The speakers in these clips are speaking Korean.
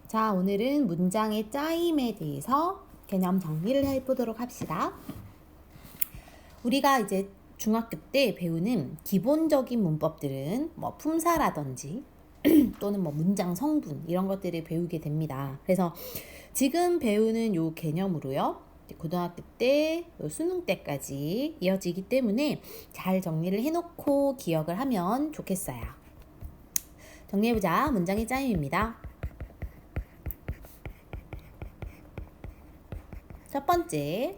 자, 오늘은 문장의 짜임에 대해서 개념 정리를 해보도록 합시다. 우리가 이제 중학교 때 배우는 기본적인 문법들은 뭐 품사라든지 또는 뭐 문장 성분 이런 것들을 배우게 됩니다. 그래서 지금 배우는 요 개념으로요. 고등학교 때, 수능 때까지 이어지기 때문에 잘 정리를 해놓고 기억을 하면 좋겠어요. 정리해보자. 문장의 짜임입니다. 첫 번째,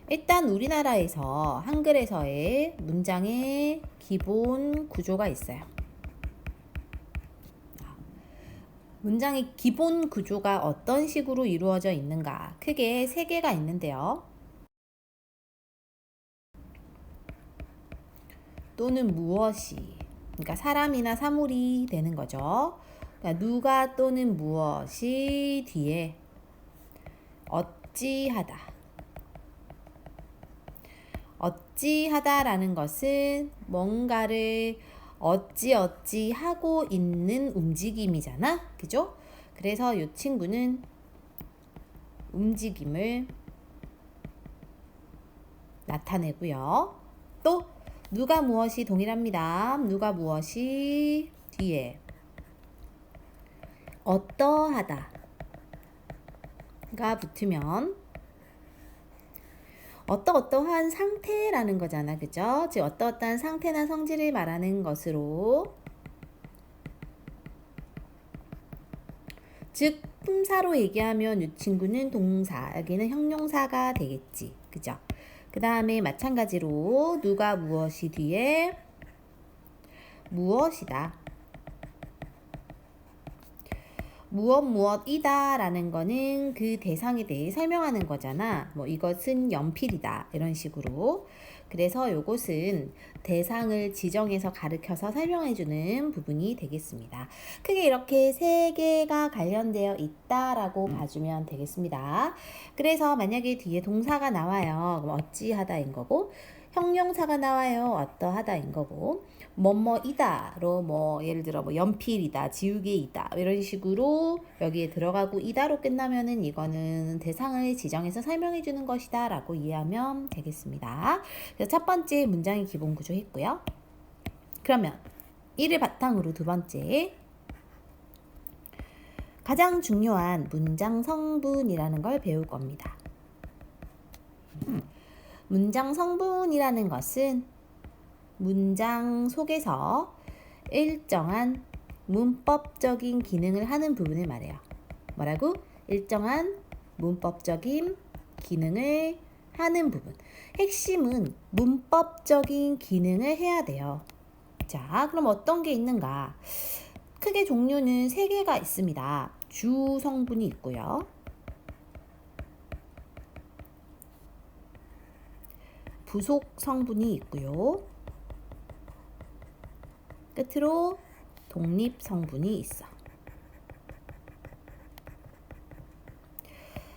일단 우리나라에서 한글에서의 문장의 기본 구조가 있어요. 문장의 기본 구조가 어떤 식으로 이루어져 있는가? 크게 세 개가 있는데요. 또는 무엇이, 그러니까 사람이나 사물이 되는 거죠. 그러니까 누가 또는 무엇이 뒤에 어찌하다. 어찌하다라는 것은 뭔가를 어찌 하고 있는 움직임이잖아. 그죠? 그래서 이 친구는 움직임을 나타내고요. 또 누가 무엇이 동일합니다. 누가 무엇이 뒤에 어떠하다가 붙으면 어떠한 상태라는 거잖아. 그죠? 즉 어떠한 상태나 성질을 말하는 것으로, 즉 품사로 얘기하면 이 친구는 동사, 여기는 형용사가 되겠지. 그죠? 그 다음에 마찬가지로 누가 무엇이 뒤에 무엇이다. 무엇이다 라는 거는 그 대상에 대해 설명하는 거잖아. 뭐 이것은 연필이다 이런 식으로. 그래서 요것은 대상을 지정해서 가르쳐서 설명해주는 부분이 되겠습니다. 크게 이렇게 세 개가 관련되어 있다라고 봐주면 되겠습니다. 그래서 만약에 뒤에 동사가 나와요. 그럼 어찌하다인 거고, 형용사가 나와요. 어떠하다인 거고, 뭐뭐이다로 뭐 예를 들어 뭐 연필이다, 지우개이다 이런 식으로 여기에 들어가고 이다로 끝나면은 이거는 대상을 지정해서 설명해 주는 것이다 라고 이해하면 되겠습니다. 그래서 첫 번째 문장의 기본 구조 했고요. 그러면 이를 바탕으로 두 번째, 가장 중요한 문장 성분이라는 걸 배울 겁니다. 문장 성분이라는 것은 문장 속에서 일정한 문법적인 기능을 하는 부분을 말해요. 뭐라고? 일정한 문법적인 기능을 하는 부분. 핵심은 문법적인 기능을 해야 돼요. 자, 그럼 어떤 게 있는가? 크게 종류는 세 개가 있습니다. 주 성분이 있고요. 부속 성분이 있고요. 끝으로 독립 성분이 있어.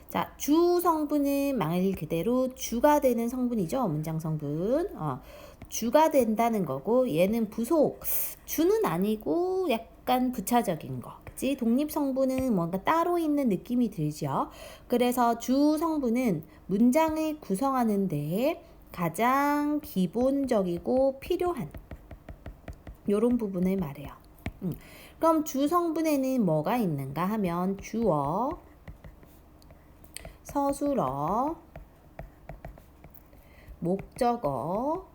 자, 주 성분은 말 그대로 주가 되는 성분이죠. 문장 성분. 주가 된다는 거고, 얘는 부속. 주는 아니고 약간 부차적인 거. 그치? 독립 성분은 뭔가 따로 있는 느낌이 들죠. 그래서 주 성분은 문장을 구성하는 데 가장 기본적이고 필요한 요런 부분을 말해요. 그럼 주 성분에는 뭐가 있는가 하면 주어, 서술어, 목적어,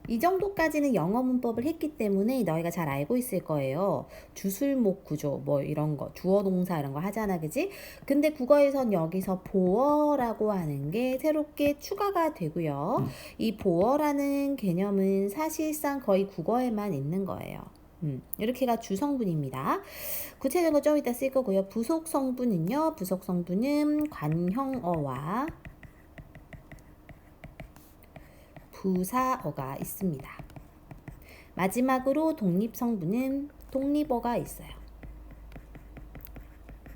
이 정도까지는 영어 문법을 했기 때문에 너희가 잘 알고 있을 거예요. 주술목 구조 뭐 이런 거, 주어 동사 이런 거 하잖아. 그지? 근데 국어에선 여기서 보어라고 하는 게 새롭게 추가가 되고요. 이 보어라는 개념은 사실상 거의 국어에만 있는 거예요. 이렇게가 주성분입니다. 구체적으로 좀 이따 쓸 거고요. 부속 성분은요. 부속 성분은 관형어와 부사어가 있습니다. 마지막으로 독립 성분은 독립어가 있어요.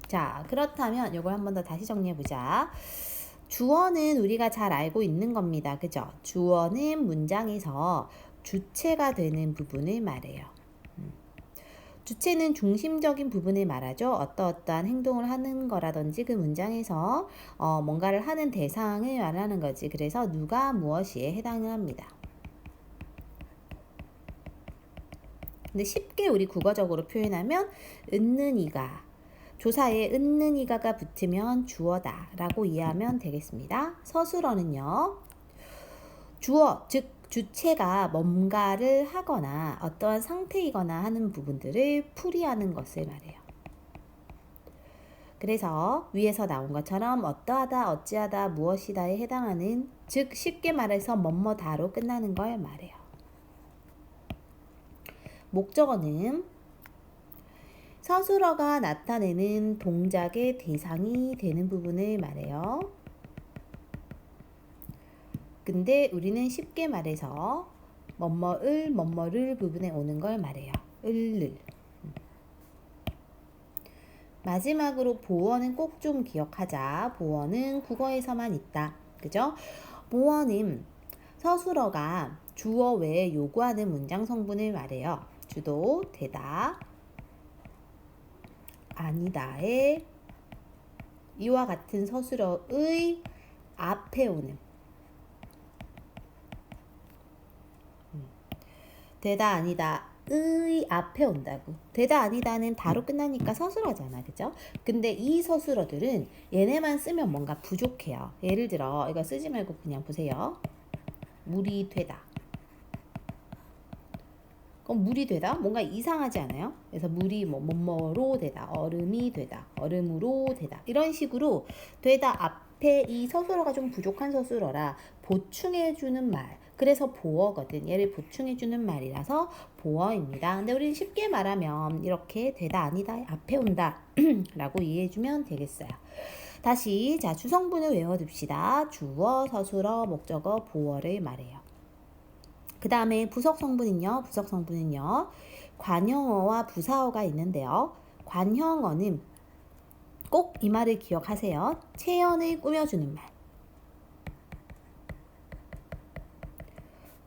자, 그렇다면 이걸 한 번 더 다시 정리해 보자. 주어는 우리가 잘 알고 있는 겁니다. 그죠? 주어는 문장에서 주체가 되는 부분을 말해요. 주체는 중심적인 부분을 말하죠. 어떠어떠한 행동을 하는 거라든지 그 문장에서 뭔가를 하는 대상을 말하는 거지. 그래서 누가 무엇이에 해당을 합니다. 근데 쉽게 우리 국어적으로 표현하면 있는 이가, 조사에 있는 이가가 붙으면 주어다 라고 이해하면 되겠습니다. 서술어는요, 주어, 즉 주체가 뭔가를 하거나 어떠한 상태이거나 하는 부분들을 풀이하는 것을 말해요. 그래서 위에서 나온 것처럼 어떠하다, 어찌하다, 무엇이다에 해당하는, 즉 쉽게 말해서 뭐뭐다로 끝나는 걸 말해요. 목적어는 서술어가 나타내는 동작의 대상이 되는 부분을 말해요. 근데 우리는 쉽게 말해서 뭐뭐을, 뭐뭐를 부분에 오는 걸 말해요. 을을. 마지막으로 보어는 꼭 좀 기억하자. 보어는 국어에서만 있다. 그죠? 보어는 서술어가 주어 외에 요구하는 문장 성분을 말해요. 주도, 되다, 아니다에 이와 같은 서술어의 앞에 오는 되다, 아니다 의 앞에 온다고. 되다, 아니다는 다로 끝나니까 서술어잖아. 그죠? 근데 이 서술어들은 얘네만 쓰면 뭔가 부족해요. 예를 들어 이거 쓰지 말고 그냥 보세요. 물이 되다. 그럼 물이 되다? 뭔가 이상하지 않아요? 그래서 물이 뭐뭐로 되다, 얼음이 되다, 얼음으로 되다, 이런 식으로 되다 앞에 이 서술어가 좀 부족한 서술어라 보충해주는 말, 그래서 보어거든. 얘를 보충해주는 말이라서 보어입니다. 근데 우리는 쉽게 말하면 이렇게 되다, 아니다 앞에 온다 라고 이해해주면 되겠어요. 다시 자, 주성분을 외워둡시다. 주어, 서술어, 목적어, 보어를 말해요. 그 다음에 부석 성분은요. 관형어와 부사어가 있는데요. 관형어는 꼭 이 말을 기억하세요. 체연을 꾸며주는 말.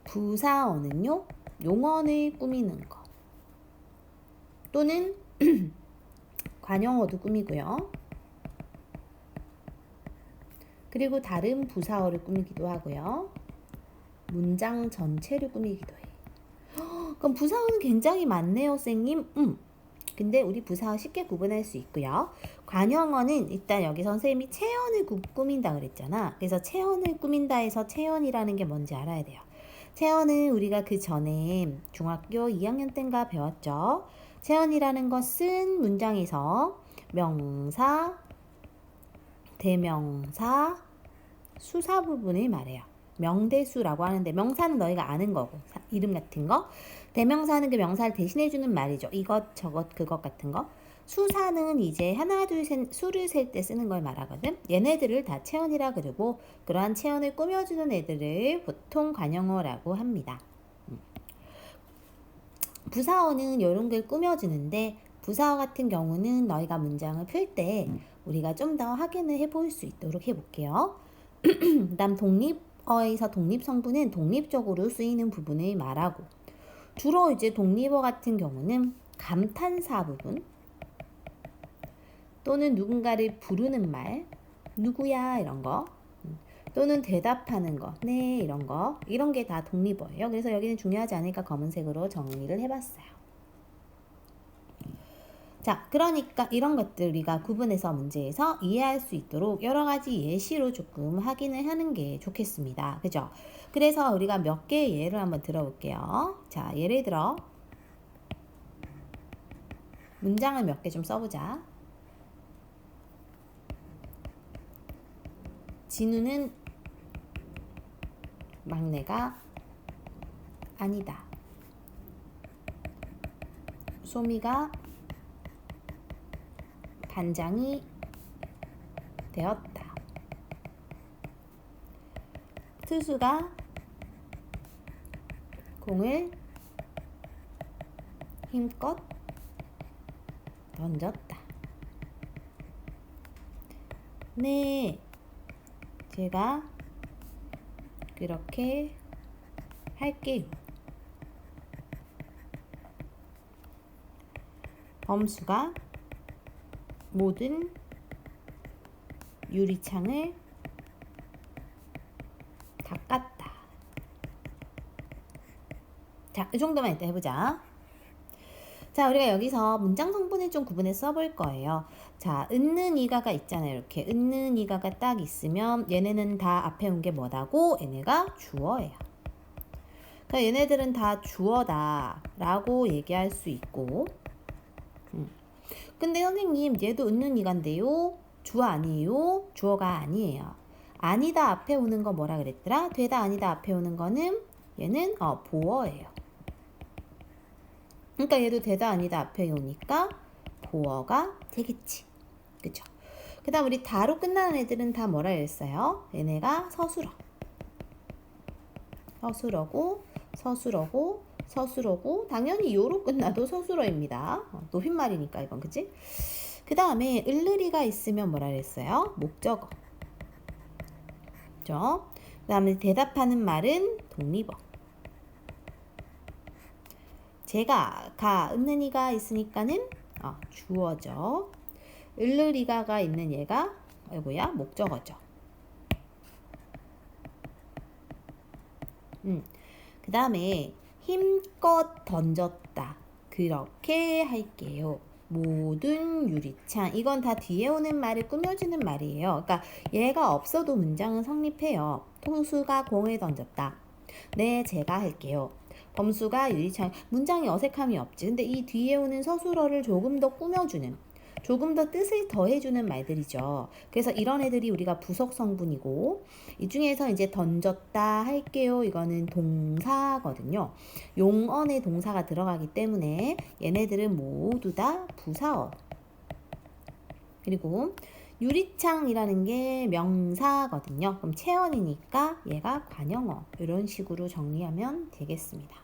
부사어는요. 용언을 꾸미는 거. 또는 관형어도 꾸미고요. 그리고 다른 부사어를 꾸미기도 하고요. 문장 전체를 꾸미기도 해. 그럼 부사어는 굉장히 많네요, 선생님. 근데 우리 부사어 쉽게 구분할 수 있고요. 관형어는 일단 여기 선생님이 체연을 꾸민다 그랬잖아. 그래서 체연을 꾸민다 해서 체연이라는 게 뭔지 알아야 돼요. 체연은 우리가 그 전에 중학교 2학년 때인가 배웠죠. 체연이라는 것은 문장에서 명사, 대명사, 수사 부분을 말해요. 명대수라고 하는데 명사는 너희가 아는 거고 이름 같은 거, 대명사는 그 명사를 대신해주는 말이죠. 이것 저것 그것 같은 거. 수사는 이제 하나 둘 셋 수를 셀 때 쓰는 걸 말하거든. 얘네들을 다 체언이라 그러고 그러한 체언을 꾸며주는 애들을 보통 관형어라고 합니다. 부사어는 이런 걸 꾸며주는데 부사어 같은 경우는 너희가 문장을 풀 때 우리가 좀 더 확인을 해볼 수 있도록 해볼게요. 그다음 독립어에서 독립성분은 독립적으로 쓰이는 부분을 말하고, 주로 이제 독립어 같은 경우는 감탄사 부분 또는 누군가를 부르는 말, 누구야 이런 거, 또는 대답하는 거, 네 이런 거, 이런 게 다 독립어예요. 그래서 여기는 중요하지 않으니까 검은색으로 정리를 해봤어요. 자, 그러니까 이런 것들 우리가 구분해서 문제에서 이해할 수 있도록 여러 가지 예시로 조금 확인을 하는 게 좋겠습니다. 그죠? 그래서 우리가 몇 개의 예를 한번 들어볼게요. 자, 예를 들어 문장을 몇 개 좀 써보자. 진우는 막내가 아니다. 소미가 반장이 되었다. 투수가 공을 힘껏 던졌다. 네, 제가 그렇게 할게요. 범수가 모든 유리창을 닦았다. 자, 이 정도만 일단 해보자. 자, 우리가 여기서 문장 성분을 좀 구분해 써볼 거예요. 자, 은는이가가 있잖아요. 이렇게 은는이가가 딱 있으면 얘네는 다 앞에 온 게 뭐다고? 얘네가 주어예요. 그러니까 얘네들은 다 주어다 라고 얘기할 수 있고, 근데 선생님 얘도 은는이가인데요, 주어 아니에요? 주어가 아니에요. 아니다 앞에 오는 거 뭐라 그랬더라? 되다 아니다 앞에 오는 거는 얘는 보어예요. 그러니까 얘도 되다 아니다 앞에 오니까 보어가 되겠지. 그쵸? 그 다음 우리 다로 끝나는 애들은 다 뭐라 그랬어요? 얘네가 서술어. 서술어고, 서술어고, 서술어고, 당연히 요로 끝나도 서술어입니다. 높임말이니까 이건, 그치? 그 다음에 을르리가 있으면 뭐라 그랬어요? 목적어. 그죠? 그 다음에 대답하는 말은 독립어. 제가, 가, 은는이가 있으니까는 주어죠. 을르리가가 있는 얘가 뭐야? 목적어죠. 그 다음에 힘껏 던졌다. 그렇게 할게요. 모든 유리창. 이건 다 뒤에 오는 말을 꾸며주는 말이에요. 그러니까 얘가 없어도 문장은 성립해요. 통수가 공을 던졌다. 네, 제가 할게요. 범수가 유리창. 문장이 어색함이 없지. 근데 이 뒤에 오는 서술어를 조금 더 꾸며주는, 조금 더 뜻을 더해주는 말들이죠. 그래서 이런 애들이 우리가 부속 성분이고, 이 중에서 이제 던졌다 할게요. 이거는 동사거든요. 용언의 동사가 들어가기 때문에 얘네들은 모두 다 부사어. 그리고 유리창이라는 게 명사거든요. 그럼 체언이니까 얘가 관형어. 이런 식으로 정리하면 되겠습니다.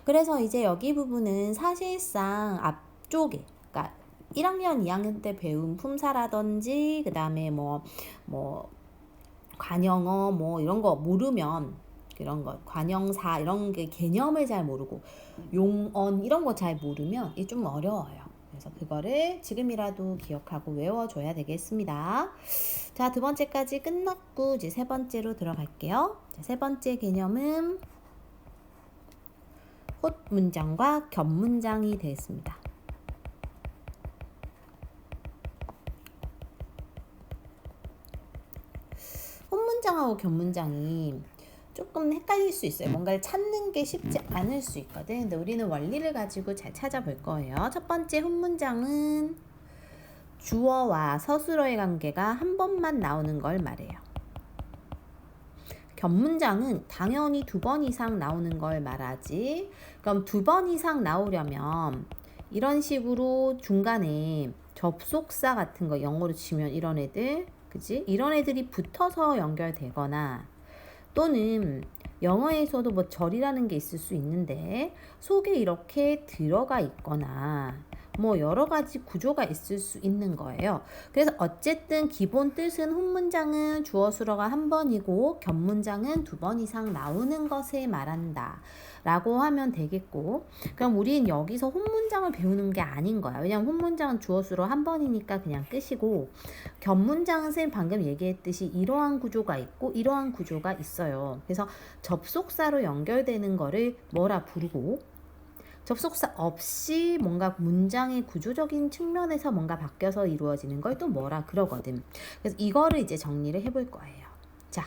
그래서 이제 여기 부분은 사실상 앞쪽에, 그러니까 1학년, 2학년 때 배운 품사라든지 그 다음에 뭐 관형어 뭐 이런 거 모르면, 그런 거 관형사 이런 게 개념을 잘 모르고 용언 이런 거 잘 모르면 이게 좀 어려워요. 그래서 그거를 지금이라도 기억하고 외워줘야 되겠습니다. 자, 두 번째까지 끝났고 이제 세 번째로 들어갈게요. 자, 세 번째 개념은 헛 문장과 겹 문장이 되겠습니다. 헛 문장하고 겹 문장이 조금 헷갈릴 수 있어요. 뭔가를 찾는 게 쉽지 않을 수 있거든. 근데 우리는 원리를 가지고 잘 찾아볼 거예요. 첫 번째 헛 문장은 주어와 서술어의 관계가 한 번만 나오는 걸 말해요. 겹 문장은 당연히 2번 이상 나오는 걸 말하지. 그럼 2번 이상 나오려면 이런 식으로 중간에 접속사 같은 거 영어로 치면 이런 애들, 그지? 이런 애들이 붙어서 연결되거나, 또는 영어에서도 뭐 절이라는 게 있을 수 있는데 속에 이렇게 들어가 있거나 뭐 여러 가지 구조가 있을 수 있는 거예요. 그래서 어쨌든 기본 뜻은 혼 문장은 주어 수어가 한 번이고 겹 문장은 2번 이상 나오는 것을 말한다 라고 하면 되겠고, 그럼 우린 여기서 혼 문장을 배우는 게 아닌 거야. 왜냐면 혼 문장은 주어 수어 한 번이니까 그냥 끝이고, 겹 문장은 선생님 방금 얘기했듯이 이러한 구조가 있고 이러한 구조가 있어요. 그래서 접속사로 연결되는 거를 뭐라 부르고, 접속사 없이 뭔가 문장의 구조적인 측면에서 뭔가 바뀌어서 이루어지는 걸 또 뭐라 그러거든. 그래서 이거를 이제 정리를 해볼 거예요. 자,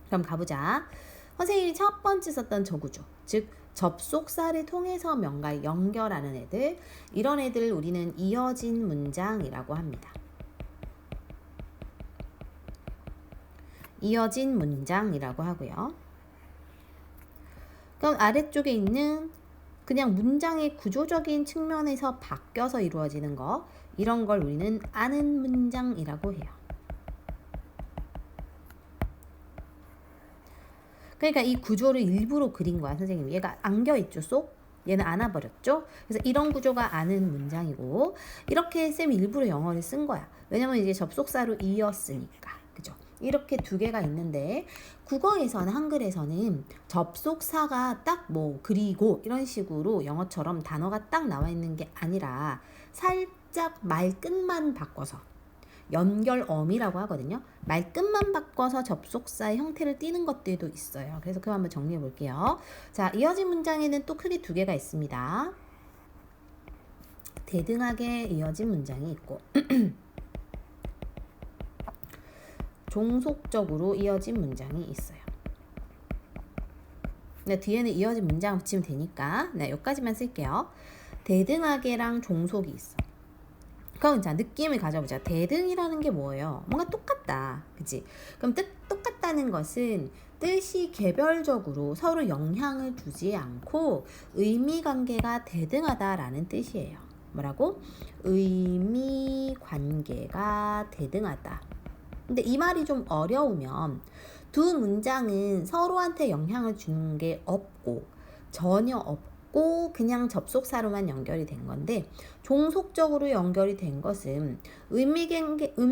그럼 가보자. 선생님이 첫 번째 썼던 저 구조, 즉 접속사를 통해서 뭔가 연결하는 애들, 이런 애들을 우리는 이어진 문장이라고 합니다. 이어진 문장이라고 하고요. 그럼 아래쪽에 있는 그냥 문장의 구조적인 측면에서 바뀌어서 이루어지는 거, 이런 걸 우리는 아는 문장이라고 해요. 그러니까 이 구조를 일부러 그린 거야, 선생님. 얘가 안겨있죠, 쏙? 얘는 안아버렸죠? 그래서 이런 구조가 아는 문장이고, 이렇게 쌤이 일부러 영어를 쓴 거야. 왜냐면 이제 접속사로 이었으니까. 그죠? 이렇게 두 개가 있는데 국어에서는 한글에서는 접속사가 딱 뭐 그리고 이런 식으로 영어처럼 단어가 딱 나와 있는 게 아니라 살짝 말끝만 바꿔서 연결어미라고 하거든요. 말끝만 바꿔서 접속사의 형태를 띠는 것들도 있어요. 그래서 그거 한번 정리해 볼게요. 자, 이어진 문장에는 또 크게 두 개가 있습니다. 대등하게 이어진 문장이 있고 종속적으로 이어진 문장이 있어요. 네, 뒤에는 이어진 문장 붙이면 되니까 네, 여기까지만 쓸게요. 대등하게랑 종속이 있어. 그럼 자, 느낌을 가져보자. 대등이라는 게 뭐예요? 뭔가 똑같다. 그치? 그럼 똑같다는 것은 뜻이 개별적으로 서로 영향을 주지 않고 의미관계가 대등하다라는 뜻이에요. 뭐라고? 의미관계가 대등하다. 근데 이 말이 좀 어려우면 두 문장은 서로한테 영향을 주는 게 없고 전혀 없고 그냥 접속사로만 연결이 된 건데 종속적으로 연결이 된 것은 의미관계가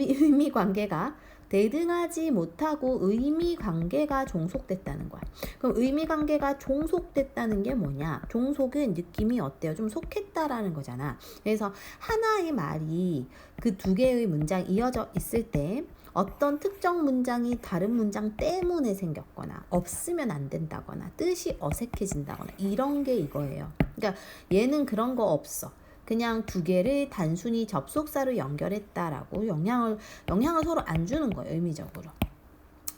대등하지 못하고 의미관계가 종속됐다는 거야. 그럼 의미관계가 종속됐다는 게 뭐냐? 종속은 느낌이 어때요? 좀 속했다라는 거잖아. 그래서 하나의 말이 그 두 개의 문장 이어져 있을 때 어떤 특정 문장이 다른 문장 때문에 생겼거나 없으면 안 된다거나 뜻이 어색해진다거나 이런 게 이거예요. 그러니까 얘는 그런 거 없어. 그냥 두 개를 단순히 접속사로 연결했다라고 영향을 서로 안 주는 거예요. 의미적으로.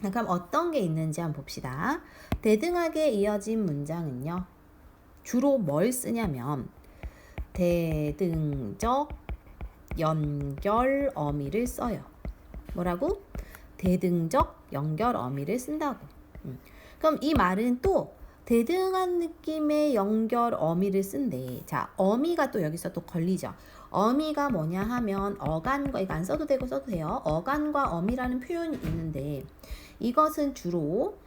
그럼 어떤 게 있는지 한번 봅시다. 대등하게 이어진 문장은요. 주로 뭘 쓰냐면 대등적 연결 어미를 써요. 뭐라고? 대등적 연결 어미를 쓴다고. 그럼 이 말은 또 대등한 느낌의 연결 어미를 쓴대. 자, 어미가 또 여기서 또 걸리죠. 어미가 뭐냐 하면 어간과, 이거 안 써도 되고 써도 돼요. 어간과 어미라는 표현이 있는데 이것은 주로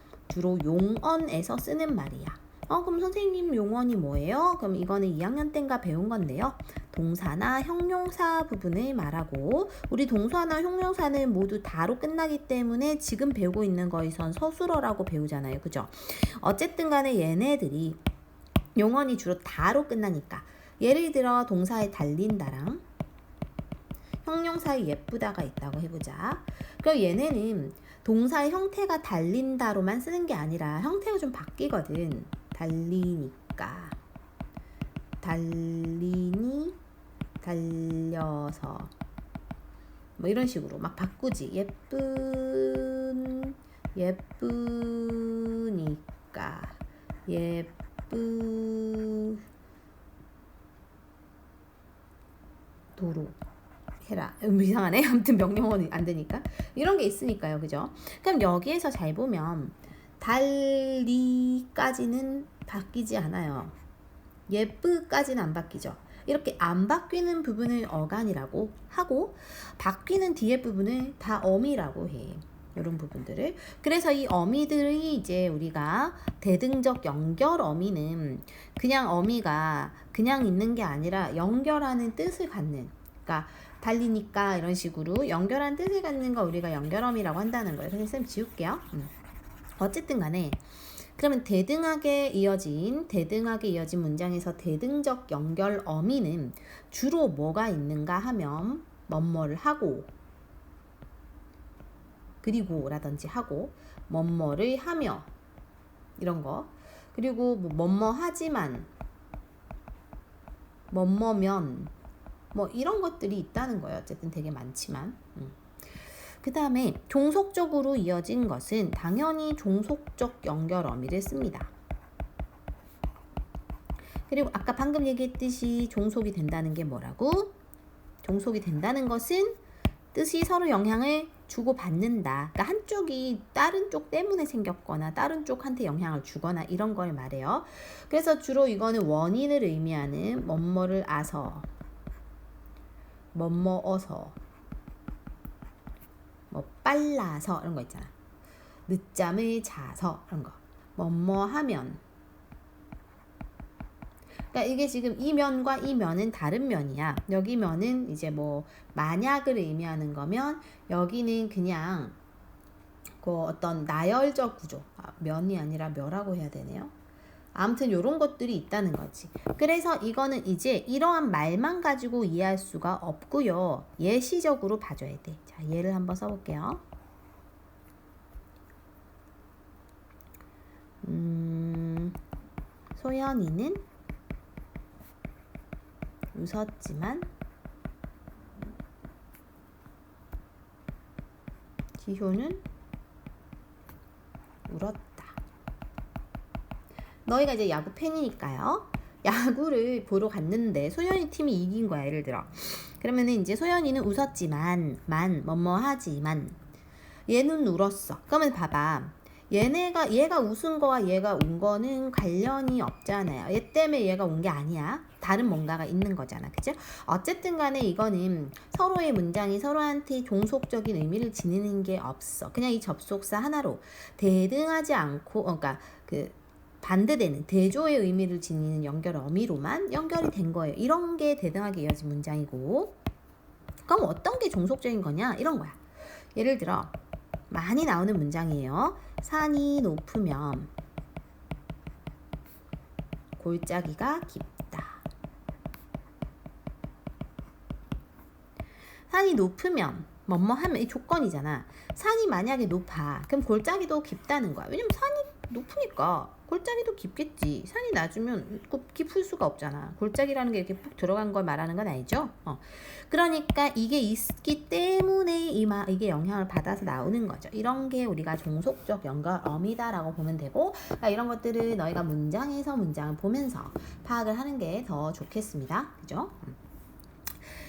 용언에서 쓰는 말이야. 그럼 선생님 용언이 뭐예요? 그럼 이거는 2학년 때인가 배운 건데요. 동사나 형용사 부분을 말하고 우리 동사나 형용사는 모두 다로 끝나기 때문에 지금 배우고 있는 거에선 서술어라고 배우잖아요. 그죠? 어쨌든 간에 얘네들이 용언이 주로 다로 끝나니까 예를 들어 동사에 달린다랑 형용사에 예쁘다가 있다고 해보자. 그럼 얘네는 동사의 형태가 달린다로만 쓰는 게 아니라 형태가 좀 바뀌거든. 달리니까 달리니 달려서 뭐 이런 식으로 막 바꾸지. 예쁘니까 예쁘도록 해라. 이상하네. 아무튼 명령어는 안 되니까 이런 게 있으니까요. 그죠? 그럼 여기에서 잘 보면 달리까지는 바뀌지 않아요. 예쁘까지는 안 바뀌죠. 이렇게 안 바뀌는 부분을 어간이라고 하고 바뀌는 뒤에 부분을 다 어미라고 해. 이런 부분들을. 그래서 이 어미들이 이제 우리가 대등적 연결 어미는 그냥 어미가 그냥 있는 게 아니라 연결하는 뜻을 갖는, 그러니까 달리니까 이런 식으로 연결한 뜻을 갖는 거 우리가 연결어미라고 한다는 거예요. 그래서 쌤 지울게요. 어쨌든 간에 그러면 대등하게 이어진 문장에서 대등적 연결 어미는 주로 뭐가 있는가 하면 뭐뭐를 하고 그리고 라든지 하고 뭐뭐를 하며 이런 거, 그리고 뭐뭐 하지만 뭐뭐면 뭐 이런 것들이 있다는 거예요. 어쨌든 되게 많지만 그 다음에 종속적으로 이어진 것은 당연히 종속적 연결 어미를 씁니다. 그리고 아까 방금 얘기했듯이 종속이 된다는 게 뭐라고? 종속이 된다는 것은 뜻이 서로 영향을 주고받는다. 그러니까 한쪽이 다른 쪽 때문에 생겼거나 다른 쪽한테 영향을 주거나 이런 걸 말해요. 그래서 주로 이거는 원인을 의미하는 뭐뭐를 아서, 뭐뭐어서, 뭐 빨라서 이런 거 있잖아. 늦잠을 자서 이런 거. 뭐뭐 하면. 그러니까 이게 지금 이 면과 이 면은 다른 면이야. 여기 면은 이제 뭐 만약을 의미하는 거면 여기는 그냥 그 어떤 나열적 구조, 면이 아니라 묘라고 해야 되네요. 아무튼 이런 것들이 있다는 거지. 그래서 이거는 이제 이러한 말만 가지고 이해할 수가 없고요. 예시적으로 봐줘야 돼. 자, 예를 한번 써볼게요. 소연이는 웃었지만 기효는 울었다. 너희가 이제 야구 팬이니까요. 야구를 보러 갔는데 소연이 팀이 이긴 거야. 예를 들어. 그러면은 이제 소연이는 웃었지만 뭐뭐하지만 얘는 울었어. 그러면 봐봐. 얘가 웃은 거와 얘가 운 거는 관련이 없잖아요. 얘 때문에 얘가 운 게 아니야. 다른 뭔가가 있는 거잖아. 그죠? 어쨌든 간에 이거는 서로의 문장이 서로한테 종속적인 의미를 지니는 게 없어. 그냥 이 접속사 하나로 대등하지 않고, 그러니까 그 반대되는 대조의 의미를 지니는 연결 어미로만 연결이 된 거예요. 이런 게 대등하게 이어진 문장이고, 그럼 어떤 게 종속적인 거냐? 이런 거야. 예를 들어 많이 나오는 문장이에요. 산이 높으면 골짜기가 깊다. 산이 높으면 뭐뭐 하면 이 조건이잖아. 산이 만약에 높아. 그럼 골짜기도 깊다는 거야. 왜냐면 산이 높으니까 골짜기도 깊겠지. 산이 낮으면 깊을 수가 없잖아. 골짜기라는 게 이렇게 푹 들어간 걸 말하는 건 아니죠. 그러니까 이게 있기 때문에 이게 영향을 받아서 나오는 거죠. 이런 게 우리가 종속적 연결어미다라고 보면 되고, 그러니까 이런 것들을 너희가 문장에서 문장을 보면서 파악을 하는 게 더 좋겠습니다. 그죠?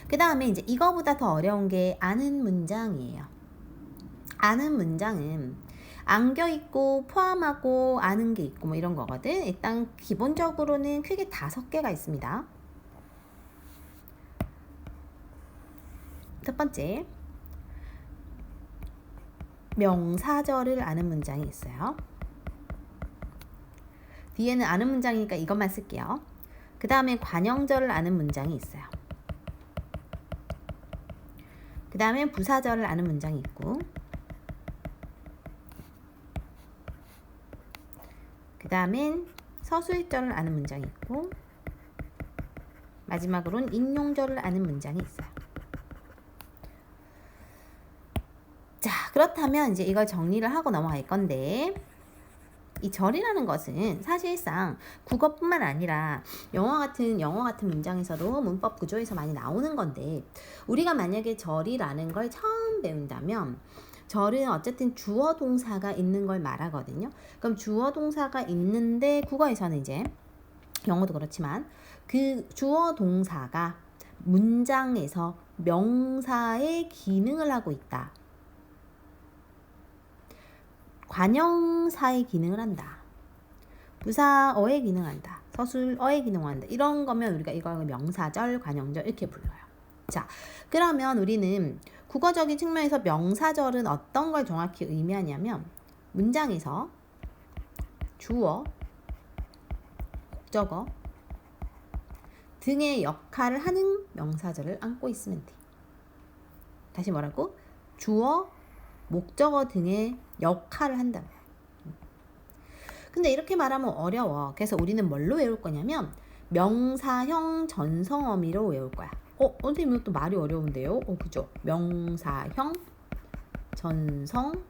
그 다음에 이제 이거보다 더 어려운 게 아는 문장이에요. 아는 문장은 안겨 있고 포함하고 아는 게 있고 뭐 이런 거거든. 일단 기본적으로는 크게 5개가 있습니다. 첫 번째, 명사절을 아는 문장이 있어요. 뒤에는 아는 문장이니까 이것만 쓸게요. 그 다음에 관형절을 아는 문장이 있어요. 그 다음에 부사절을 아는 문장이 있고, 그 다음엔 서술절을 아는 문장이 있고, 마지막으로는 인용절을 아는 문장이 있어요. 자, 그렇다면 이제 이걸 정리를 하고 넘어갈 건데, 이 절이라는 것은 사실상 국어뿐만 아니라 영어 같은 문장에서도 문법 구조에서 많이 나오는 건데, 우리가 만약에 절이라는 걸 처음 배운다면 절은 어쨌든 주어 동사가 있는 걸 말하거든요. 그럼 주어 동사가 있는데 국어에서는 이제 영어도 그렇지만 그 주어 동사가 문장에서 명사의 기능을 하고 있다. 관형사의 기능을 한다. 부사어의 기능한다. 서술어의 기능한다. 이런 거면 우리가 이걸 명사절, 관형절 이렇게 불러요. 자, 그러면 우리는 국어적인 측면에서 명사절은 어떤 걸 정확히 의미하냐면 문장에서 주어, 목적어 등의 역할을 하는 명사절을 안고 있으면 돼. 다시 뭐라고? 주어, 목적어 등의 역할을 한다. 근데 이렇게 말하면 어려워. 그래서 우리는 뭘로 외울 거냐면 명사형 전성어미로 외울 거야. 선생님 이것도 말이 어려운데요? 그죠? 명사형 전성어미.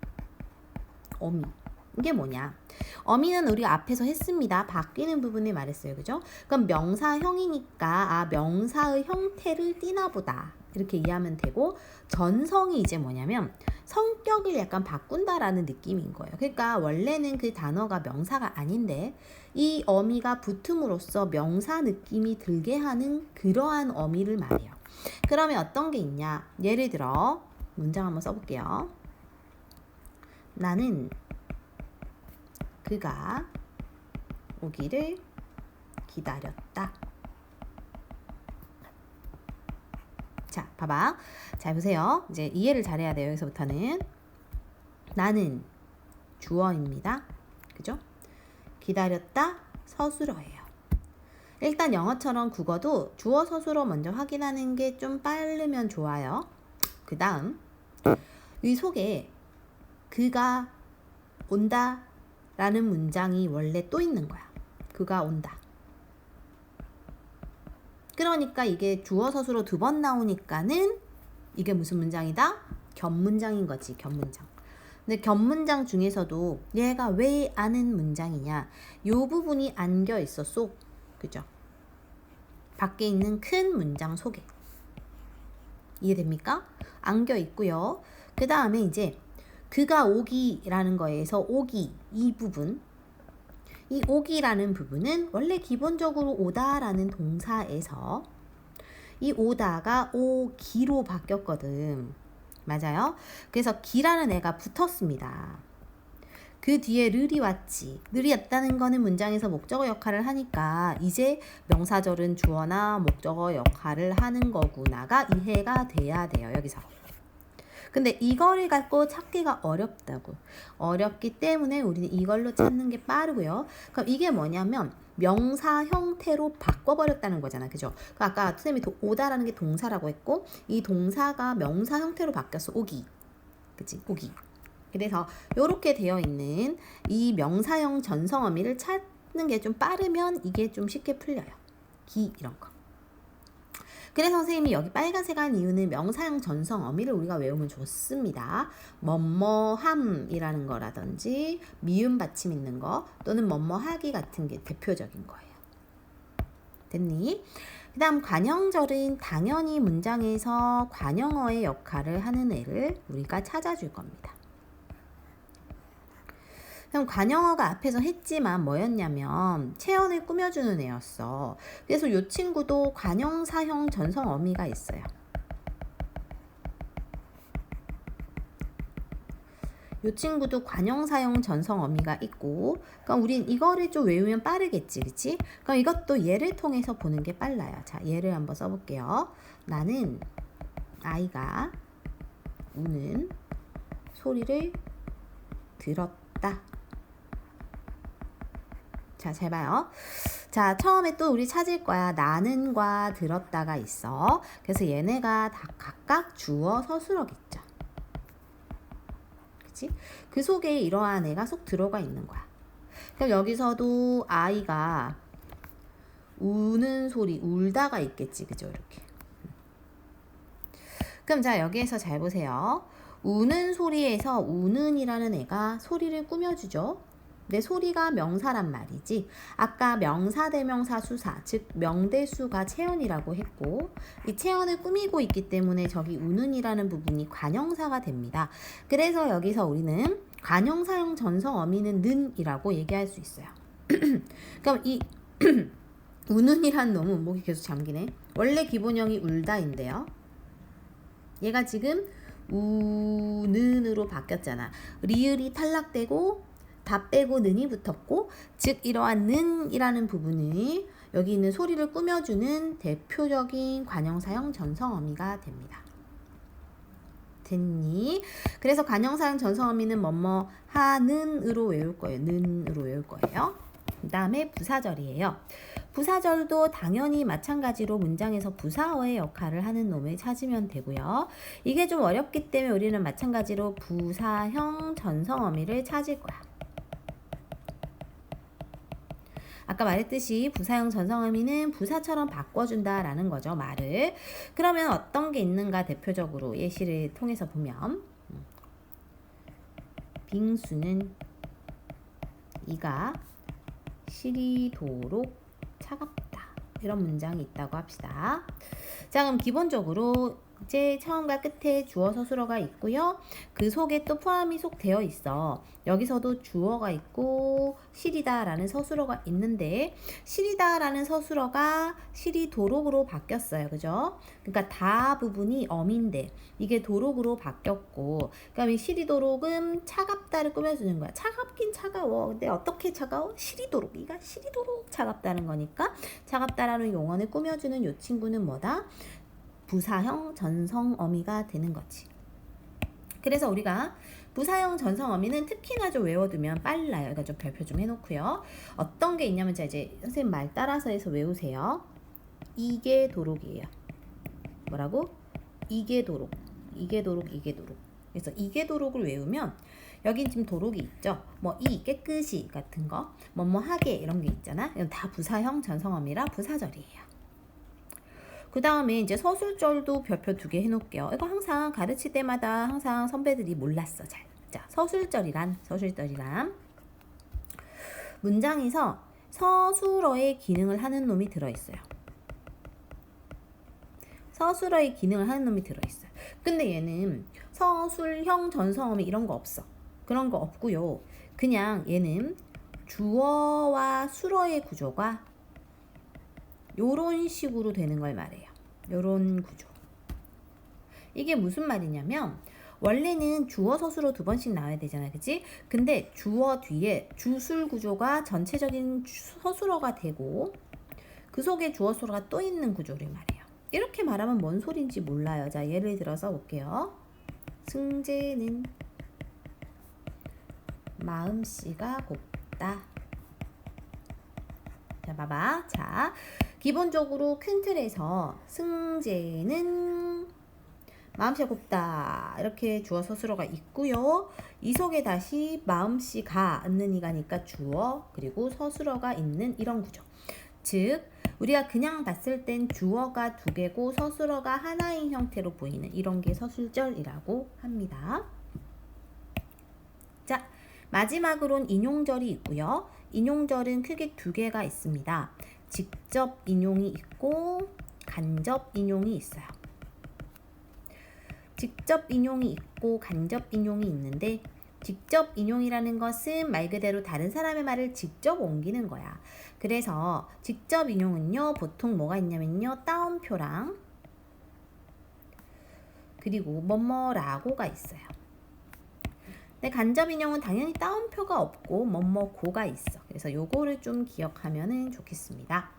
이게 뭐냐? 어미는 우리가 앞에서 했습니다. 바뀌는 부분을 말했어요. 그죠? 그럼 명사형이니까 명사의 형태를 띠나 보다. 이렇게 이해하면 되고, 전성이 이제 뭐냐면 성격을 약간 바꾼다라는 느낌인 거예요. 그러니까 원래는 그 단어가 명사가 아닌데 이 어미가 붙음으로써 명사 느낌이 들게 하는 그러한 어미를 말해요. 그러면 어떤 게 있냐? 예를 들어 문장 한번 써볼게요. 나는 그가 오기를 기다렸다. 자, 봐봐. 잘 보세요. 이제 이해를 잘해야 돼요. 여기서부터는. 나는 주어입니다. 그죠? 기다렸다 서술어예요. 일단 영어처럼 국어도 주어 서술어 먼저 확인하는 게 좀 빠르면 좋아요. 그 다음 이 속에 그가 온다 라는 문장이 원래 또 있는 거야. 그가 온다. 그러니까 이게 주어 서술어 두 번 나오니까는 이게 무슨 문장이다? 겹문장인 거지. 겹문장. 근데 겹문장 중에서도 얘가 왜 아는 문장이냐? 요 부분이 안겨 있어. 쏙. 그죠? 밖에 있는 큰 문장 속에. 이해됩니까? 안겨 있고요. 그 다음에 이제 그가 오기라는 거에서 오기 이 부분, 이 오기라는 부분은 원래 기본적으로 오다라는 동사에서 이 오다가 오기로 바뀌었거든. 맞아요? 그래서 기라는 애가 붙었습니다. 그 뒤에 르이 왔지. 르이 왔다는 거는 문장에서 목적어 역할을 하니까 이제 명사절은 주어나 목적어 역할을 하는 거구나가 이해가 돼야 돼요. 여기서. 근데 이거를 갖고 찾기가 어렵다고. 어렵기 때문에 우리는 이걸로 찾는 게 빠르고요. 그럼 이게 뭐냐면 명사 형태로 바꿔버렸다는 거잖아. 그죠? 그러니까 아까 선생님이 오다라는 게 동사라고 했고 이 동사가 명사 형태로 바뀌었어. 오기. 그치? 오기. 그래서 이렇게 되어 있는 이 명사형 전성 어미를 찾는 게 좀 빠르면 이게 좀 쉽게 풀려요. 기 이런 거. 그래서 선생님이 여기 빨간색 한 이유는 명사형 전성 어미를 우리가 외우면 좋습니다. 뭐뭐함이라는 거라든지 미음 받침 있는 거 또는 뭐뭐하기 같은 게 대표적인 거예요. 됐니? 그 다음 관형절은 당연히 문장에서 관형어의 역할을 하는 애를 우리가 찾아줄 겁니다. 그럼 관형어가 앞에서 했지만 뭐였냐면 체언을 꾸며주는 애였어. 그래서 이 친구도 관형사형 전성 어미가 있어요. 이 친구도 관형사형 전성 어미가 있고, 그러니까 우린 이거를 좀 외우면 빠르겠지, 그치? 그럼 이것도 예를 통해서 보는 게 빨라요. 자, 예를 한번 써볼게요. 나는 아이가 우는 소리를 들었다. 자, 잘 봐요. 자, 처음에 또 우리 찾을 거야. 나는과 들었다가 있어. 그래서 얘네가 다 각각 주어 서술어겠죠. 그치? 그 속에 이러한 애가 쏙 들어가 있는 거야. 그럼 여기서도 아이가 우는 소리, 울다가 있겠지. 그죠? 이렇게. 그럼 자, 여기에서 잘 보세요. 우는 소리에서 우는이라는 애가 소리를 꾸며주죠. 내 소리가 명사란 말이지. 아까 명사 대명사 수사, 즉 명대수가 체언이라고 했고 이 체언을 꾸미고 있기 때문에 저기 우는이라는 부분이 관형사가 됩니다. 그래서 여기서 우리는 관형사형 전성 어미는 는이라고 얘기할 수 있어요. 그럼 이 우는이란 너무 목이 계속 잠기네. 원래 기본형이 울다인데요. 얘가 지금 우는으로 바뀌었잖아. 리을이 탈락되고 다 빼고 는이 붙었고, 즉 이러한 는이라는 부분이 여기 있는 소리를 꾸며주는 대표적인 관형사형 전성 어미가 됩니다. 됐니? 그래서 관형사형 전성 어미는 뭐뭐 하는으로 외울 거예요. 는으로 외울 거예요. 그 다음에 부사절이에요. 부사절도 당연히 마찬가지로 문장에서 부사어의 역할을 하는 놈을 찾으면 되고요. 이게 좀 어렵기 때문에 우리는 마찬가지로 부사형 전성 어미를 찾을 거야. 아까 말했듯이 부사형 전성 어미는 부사처럼 바꿔준다라는 거죠, 말을. 그러면 어떤 게 있는가 대표적으로 예시를 통해서 보면 빙수는 이가 시리도록 차갑다. 이런 문장이 있다고 합시다. 자, 그럼 기본적으로 이제 처음과 끝에 주어 서술어가 있고요. 그 속에 또 포함이 속 되어 있어. 여기서도 주어가 있고 시리다라는 서술어가 있는데 시리다라는 서술어가 시리도록으로 바뀌었어요. 그죠? 그러니까 다 부분이 어민데 이게 도록으로 바뀌었고 그러니까 이 시리도록은 차갑다를 꾸며주는 거야. 차갑긴 차가워. 근데 어떻게 차가워? 시리도록. 이가 시리도록 차갑다는 거니까 차갑다라는 용언을 꾸며주는 이 친구는 뭐다? 부사형 전성 어미가 되는 거지. 그래서 우리가 부사형 전성 어미는 특히나 좀 외워두면 빨라요. 그러니까 좀 별표 좀 해놓고요. 어떤 게 있냐면 자 이제 선생님 말 따라서 해서 외우세요. 이게 도록이에요. 뭐라고? 이게 도록, 이게 도록, 이게 도록. 그래서 이계도록을 외우면 여긴 지금 도록이 있죠. 뭐 이, 깨끗이 같은 거, 뭐뭐 하게 이런 게 있잖아. 이건 다 부사형 전성어미라 부사절이에요. 그 다음에 이제 서술절도 별표 2개 해놓을게요. 이거 항상 가르칠 때마다 항상 선배들이 몰랐어 잘. 자, 서술절이란 문장에서 서술어의 기능을 하는 놈이 들어있어요. 서술어의 기능을 하는 놈이 들어있어요. 근데 얘는 서술형 전성어미 이런 거 없어. 그런 거 없고요. 그냥 얘는 주어와 술어의 구조가 요런 식으로 되는 걸 말해요. 요런 구조. 이게 무슨 말이냐면 원래는 주어 서술어 2번씩 나와야 되잖아, 그치? 근데 주어 뒤에 주술 구조가 전체적인 서술어가 되고 그 속에 주어 서술어가 또 있는 구조를 말해요. 이렇게 말하면 뭔 소린지 몰라요. 자, 예를 들어서 볼게요. 승재는 마음씨가 곱다. 자, 봐봐. 자, 기본적으로 큰 틀에서 승재는 마음씨가 곱다. 이렇게 주어 서술어가 있고요. 이 속에 다시 마음씨가 있는 이가니까 주어 그리고 서술어가 있는 이런 구조. 즉 우리가 그냥 봤을 땐 주어가 2개고 서술어가 하나인 형태로 보이는 이런 게 서술절이라고 합니다. 자, 마지막으론 인용절이 있고요. 인용절은 크게 2개가 있습니다. 직접 인용이 있고 간접 인용이 있어요. 직접 인용이 있고 간접 인용이 있는데 직접 인용이라는 것은 말 그대로 다른 사람의 말을 직접 옮기는 거야. 그래서 직접 인용은요, 보통 뭐가 있냐면요, 따옴표랑 그리고 뭐뭐라고가 있어요. 근데 간접 인용은 당연히 따옴표가 없고 뭐뭐고가 있어. 그래서 요거를 좀 기억하면 좋겠습니다.